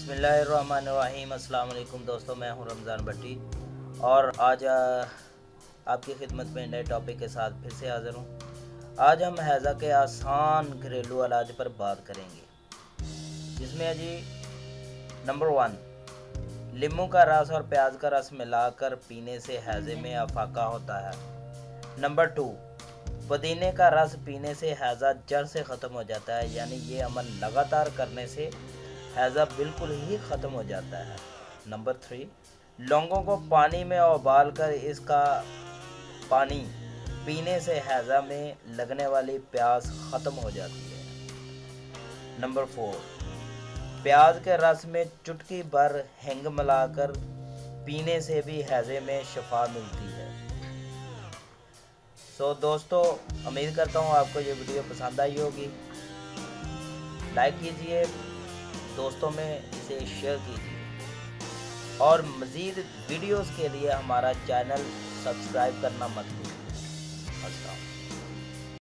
बिस्मिल्लाहिर्रहमानिर्रहीम। अस्सलाम वालेकुम दोस्तों, मैं हूं रमज़ान भट्टी और आज आपकी खिदमत में नए टॉपिक के साथ फिर से हाज़िर हूं। आज हम हैज़ा के आसान घरेलू इलाज पर बात करेंगे, जिसमें है जी नंबर 1, नींबू का रस और प्याज का रस मिलाकर पीने से हैज़े में अफाका होता है। नंबर 2, पुदीने का रस पीने से हैज़ा जड़ से ख़त्म हो जाता है, यानी ये अमल लगातार करने से हैज़ा बिल्कुल ही ख़त्म हो जाता है। नंबर 3, लौंगों को पानी में उबाल कर इसका पानी पीने से हैज़ा में लगने वाली प्यास ख़त्म हो जाती है। नंबर 4, प्याज के रस में चुटकी भर हींग मिलाकर पीने से भी हैज़े में शिफा मिलती है। दोस्तों, उम्मीद करता हूँ आपको ये वीडियो पसंद आई होगी। लाइक कीजिए, दोस्तों में इसे शेयर कीजिए और मज़ीद वीडियोस के लिए हमारा चैनल सब्सक्राइब करना मत भूलिए। अस्सलाम।